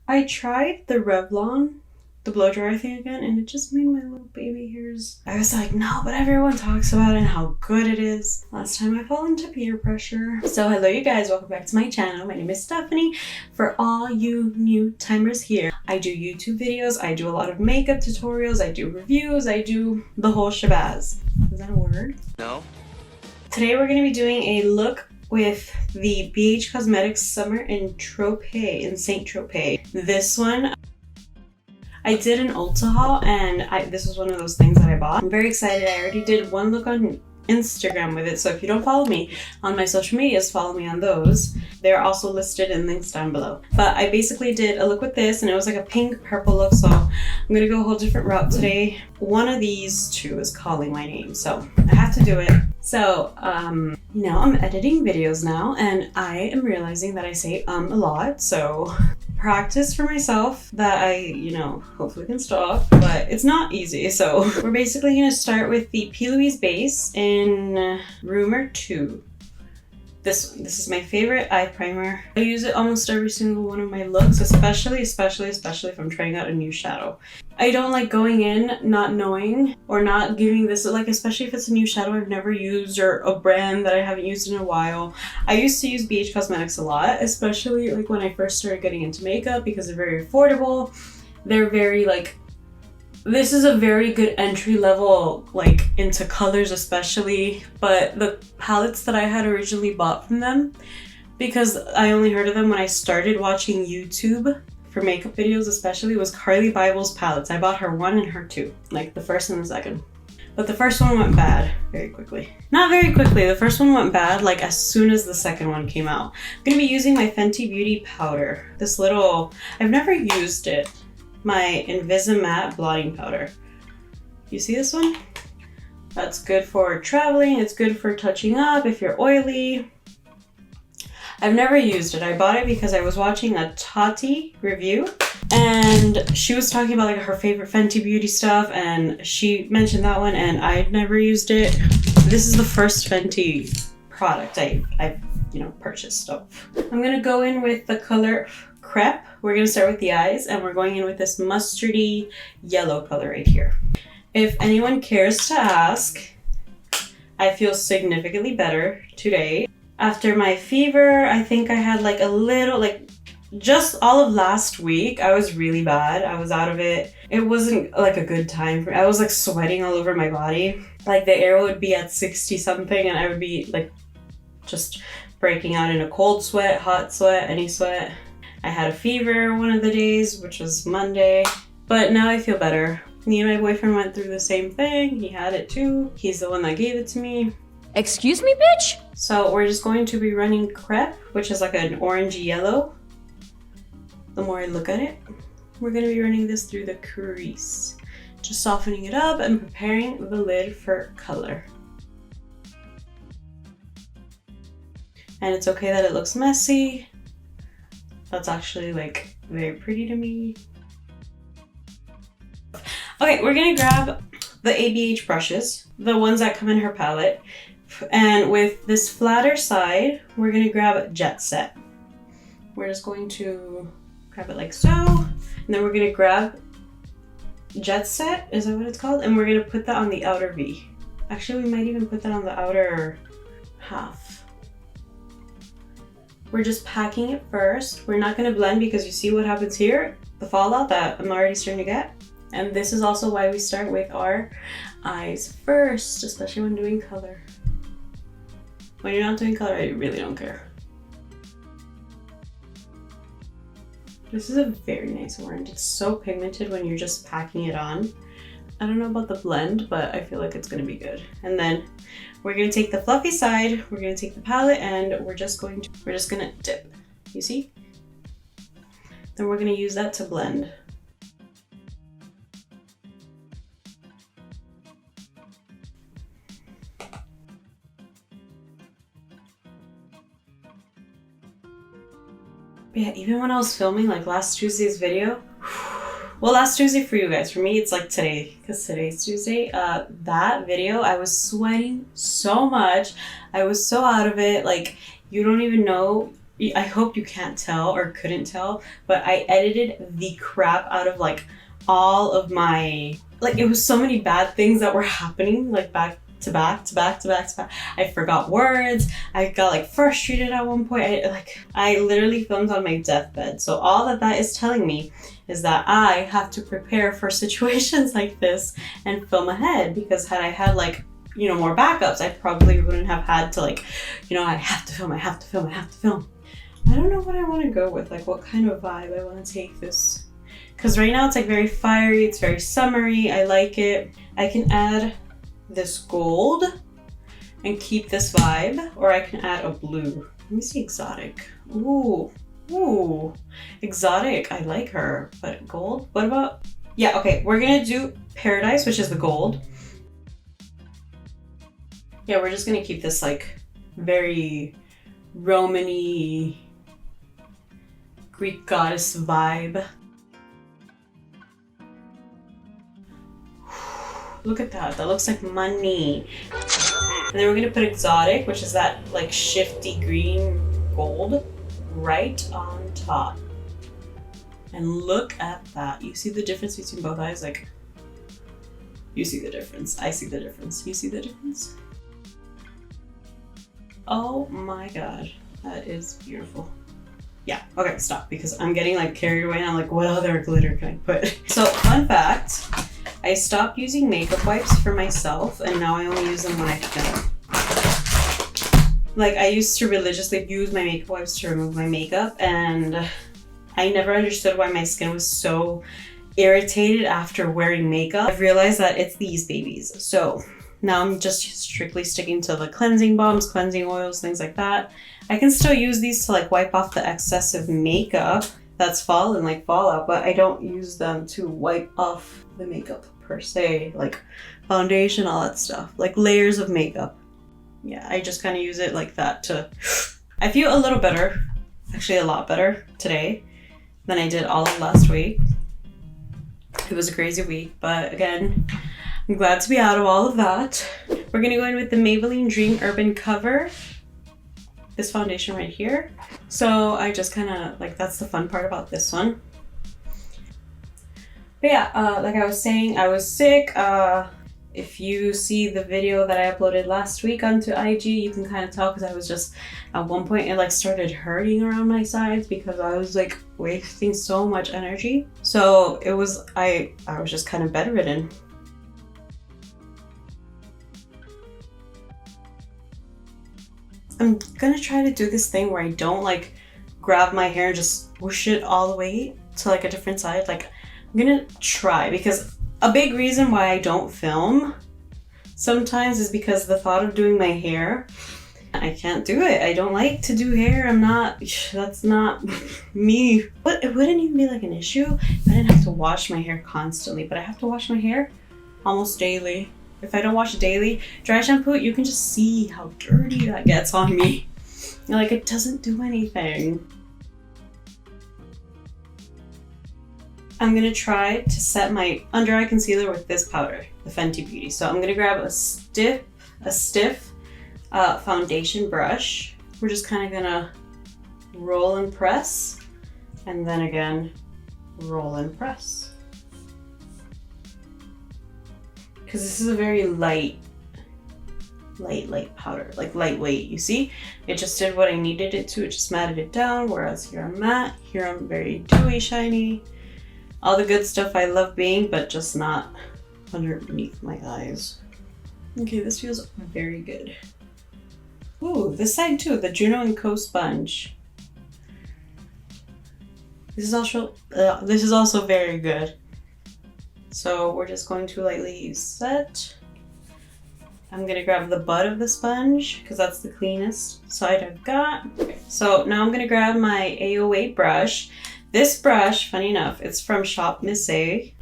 I tried the Revlon, the blow dryer thing again, and it just made my little baby hairs. I was like, no, but everyone talks about it and how good it is. Last time I fell into peer pressure. So hello you guys, welcome back to my channel. My name is Stephanie. For all you new timers here, I do YouTube videos, I do a lot of makeup tutorials, I do reviews, I do the whole shabazz. Is that a word? No. Today we're going to be doing a look with the BH Cosmetics Summer in Tropez, in St. Tropez. This one, I did an Ulta haul and this was one of those things that I bought. I'm very excited. I already did one look on Instagram with it, so if you don't follow me on my social medias, follow me on those. They're also listed in links down below. But I basically did a look with this and it was like a pink purple look, so I'm gonna go a whole different route today. One of these two is calling my name, so I have to do it. So, you know, I'm editing videos now and I am realizing that I say a lot, so practice for myself that I, you know, hopefully can stop, but it's not easy. So we're basically gonna start with the P. Louise base in Rumor 2. This is my favorite eye primer. I use it almost every single one of my looks, especially if I'm trying out a new shadow. I don't like going in not knowing or not giving this, like, especially if it's a new shadow I've never used or a brand that I haven't used in a while. I used to use BH Cosmetics a lot, especially like when I first started getting into makeup because they're very affordable. They're very like, this is a very good entry level, like into colors especially, but the palettes that I had originally bought from them, because I only heard of them when I started watching YouTube for makeup videos especially, was Carly Bible's palettes. I bought her 1 and her 2, like the first and the second. But the first one went bad very quickly. Not very quickly, the first one went bad like as soon as the second one came out. I'm gonna be using my Fenty Beauty powder. This little, I've never used it. My Invisimatte blotting powder. You see this one? That's good for traveling, it's good for touching up if you're oily. I've never used it. I bought it because I was watching a Tati review and she was talking about like her favorite Fenty Beauty stuff and she mentioned that one and I'd never used it. This is the first Fenty product I've you know, purchased. So I'm gonna go in with the color Crepe. We're gonna start with the eyes and we're going in with this mustardy yellow color right here. If anyone cares to ask, I feel significantly better today. After my fever, I think I had like a little, like just all of last week, I was really bad. I was out of it. It wasn't like a good time for me. I was like sweating all over my body. Like the air would be at 60 something and I would be like just breaking out in a cold sweat, hot sweat, any sweat. I had a fever one of the days, which was Monday, but now I feel better. Me and my boyfriend went through the same thing. He had it too. He's the one that gave it to me. Excuse me, bitch? So we're just going to be running Crepe, which is like an orangey yellow. The more I look at it, we're gonna be running this through the crease. Just softening it up and preparing the lid for color. And it's okay that it looks messy. That's actually like very pretty to me. Okay, we're gonna grab the ABH brushes, the ones that come in her palette. And with this flatter side, we're gonna grab Jet Set. We're just going to grab it like so. And then we're gonna grab Jet Set, is that what it's called? And we're gonna put that on the outer V. Actually, we might even put that on the outer half. We're just packing it first. We're not gonna blend because you see what happens here? The fallout that I'm already starting to get. And this is also why we start with our eyes first, especially when doing color. When you're not doing color, I really don't care. This is a very nice orange. It's so pigmented when you're just packing it on. I don't know about the blend, but I feel like it's gonna be good. And then we're gonna take the fluffy side, we're gonna take the palette, and we're just gonna dip. You see? Then we're gonna use that to blend. But yeah, even when I was filming like last Tuesday's video, well, last Tuesday for you guys, for me it's like today, because today's Tuesday, that video, I was sweating so much. I was so out of it, like you don't even know I hope you can't tell or couldn't tell, but I edited the crap out of like all of my, like it was so many bad things that were happening like back to back to back to back to back. I forgot words. I got like frustrated at one point. I literally filmed on my deathbed. So all that is telling me is that I have to prepare for situations like this and film ahead, because had I had like, you know, more backups, I probably wouldn't have had to like, you know, I have to film. I don't know what I want to go with, like what kind of vibe I want to take this. Because right now it's like very fiery, it's very summery, I like it. I can add this gold and keep this vibe, or I can add a blue. Let me see exotic. Ooh, exotic, I like her, but gold, what about? Yeah, okay, we're gonna do paradise, which is the gold. Yeah, we're just gonna keep this like very Roman-y, Greek goddess vibe. Look at that, that looks like money. And then we're gonna put exotic, which is that like shifty green gold, right on top. And look at that. You see the difference between both eyes? Like, you see the difference. I see the difference. You see the difference? Oh my god, that is beautiful. Yeah, okay, stop, because I'm getting like carried away and I'm like, what other glitter can I put? So, fun fact, I stopped using makeup wipes for myself and now I only use them when I film. Like, I used to religiously use my makeup wipes to remove my makeup, and I never understood why my skin was so irritated after wearing makeup. I've realized that it's these babies. So now I'm just strictly sticking to the cleansing balms, cleansing oils, things like that. I can still use these to like wipe off the excessive makeup that's fallen, like fallout, but I don't use them to wipe off the makeup per se, like foundation, all that stuff, like layers of makeup. Yeah, I just kind of use it like that to, I feel a little better, actually a lot better today than I did all of last week. It was a crazy week, but again, I'm glad to be out of all of that. We're gonna go in with the Maybelline Dream Urban Cover, this foundation right here. So I just kind of, like, that's the fun part about this one. But yeah, like I was saying, I was sick. If you see the video that I uploaded last week onto IG, you can kind of tell, because I was just, at one point it like started hurting around my sides because I was like wasting so much energy. So it was, I was just kind of bedridden. I'm gonna try to do this thing where I don't like grab my hair and just whoosh it all the way to like a different side. Like, I'm gonna try, because a big reason why I don't film sometimes is because the thought of doing my hair, I can't do it. I don't like to do hair. I'm not, that's not me. But it wouldn't even be like an issue if I didn't have to wash my hair constantly, but I have to wash my hair almost daily. If I don't wash it daily, dry shampoo, you can just see how dirty that gets on me. Like, it doesn't do anything. I'm gonna try to set my under eye concealer with this powder, the Fenty Beauty. So I'm gonna grab a stiff foundation brush. We're just kind of gonna roll and press, and then again, roll and press. Because this is a very light powder, like lightweight, you see? It just did what I needed it to, it just matted it down, whereas here I'm matte, here I'm very dewy, shiny. All the good stuff I love being, but just not underneath my eyes. Okay, this feels very good. Ooh, this side too, the Juno & Co sponge. This is also very good. So we're just going to lightly set. I'm gonna grab the butt of the sponge because that's the cleanest side I've got. Okay, so now I'm gonna grab my AO8 brush. This brush, funny enough, it's from Shop Miss A,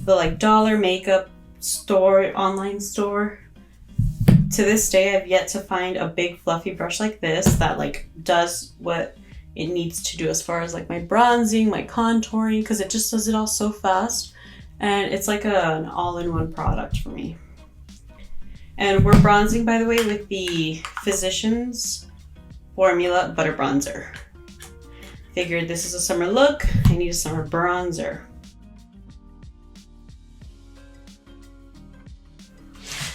the like dollar makeup store, online store. To this day, I've yet to find a big fluffy brush like this that like does what it needs to do as far as like my bronzing, my contouring, because it just does it all so fast. And it's like an all-in-one product for me. And we're bronzing, by the way, with the Physicians Formula Butter Bronzer. Figured this is a summer look. I need a summer bronzer.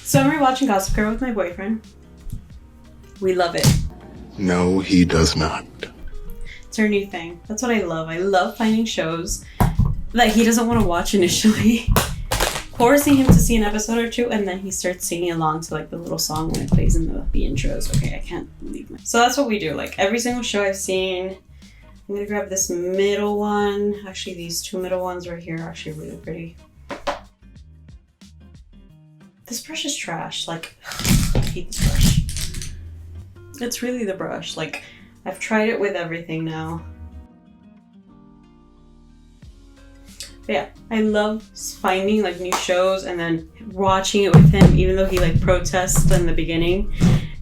So I'm rewatching Gossip Girl with my boyfriend. We love it. No, he does not. It's our new thing. That's what I love. I love finding shows that he doesn't want to watch initially. Forcing him to see an episode or two, and then he starts singing along to like the little song when it plays in the intros. Okay, I can't leave my... So that's what we do. Like every single show I've seen, I'm gonna grab this middle one. Actually, these two middle ones right here are actually really pretty. This brush is trash. Like, I hate this brush. It's really the brush. Like, I've tried it with everything now. But yeah, I love finding like new shows and then watching it with him, even though he like protests in the beginning.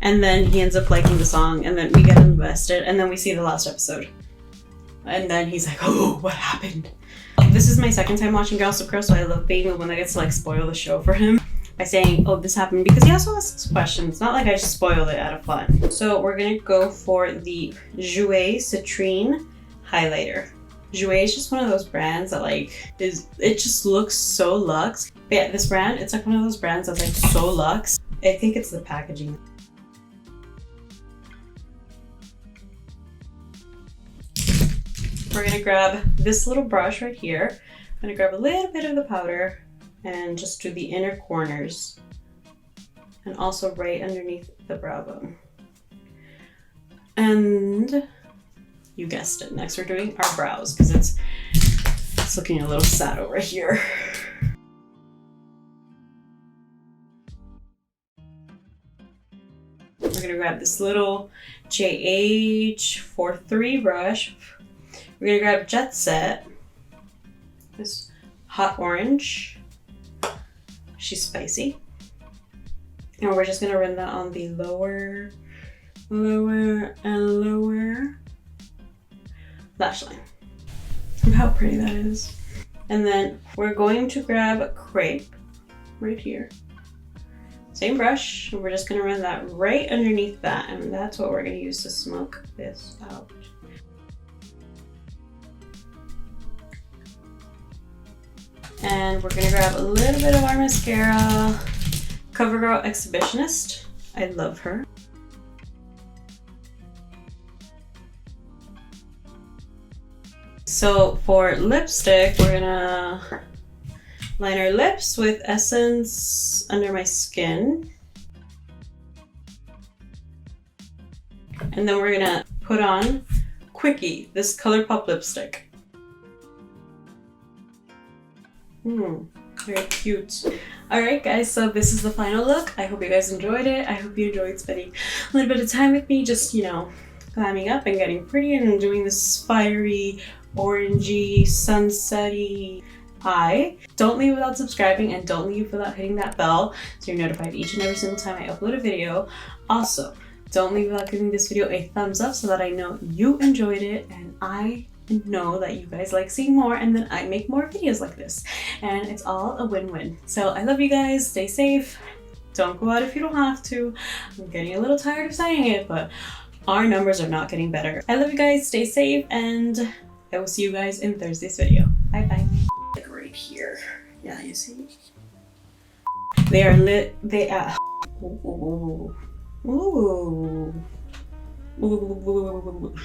And then he ends up liking the song, and then we get invested, and then we see the last episode. And then he's like, oh, what happened? This is my second time watching Gossip Girl, so I love being the one that gets to like spoil the show for him by saying, oh, this happened, because he also asks questions. It's not like I just spoil it out of fun. So we're gonna go for the Jouer Citrine highlighter. Jouer is just one of those brands that like it just looks so luxe. But yeah, this brand, it's like one of those brands that's like so luxe. I think it's the packaging. We're gonna grab this little brush right here. I'm gonna grab a little bit of the powder and just do the inner corners, and also right underneath the brow bone. And you guessed it, next we're doing our brows, because it's looking a little sad over here. We're gonna grab this little JH43 brush. We're gonna grab Jet Set, this hot orange. She's spicy. And we're just gonna run that on the lower lash line. Look how pretty that is. And then we're going to grab Crepe right here. Same brush, and we're just gonna run that right underneath that, and that's what we're gonna use to smoke this out. And we're gonna grab a little bit of our mascara, CoverGirl Exhibitionist. I love her. So for lipstick, we're gonna line our lips with Essence Under My Skin. And then we're gonna put on Quickie, this ColourPop lipstick. Very cute. Alright guys, so this is the final look. I hope you guys enjoyed it. I hope you enjoyed spending a little bit of time with me, just, you know, climbing up and getting pretty and doing this fiery, orangey, sunsetty eye. Don't leave without subscribing, and don't leave without hitting that bell so you're notified each and every single time I upload a video. Also, don't leave without giving this video a thumbs up so that I know you enjoyed it and I know that you guys like seeing more, and then I make more videos like this, and it's all a win-win. So I love you guys. Stay safe. Don't go out if you don't have to. I'm getting a little tired of saying it, but our numbers are not getting better. I love you guys. Stay safe, and I will see you guys in Thursday's video. Bye bye. Like right here. Yeah, you see? They are lit. They are. Ooh. Ooh. Ooh. Ooh.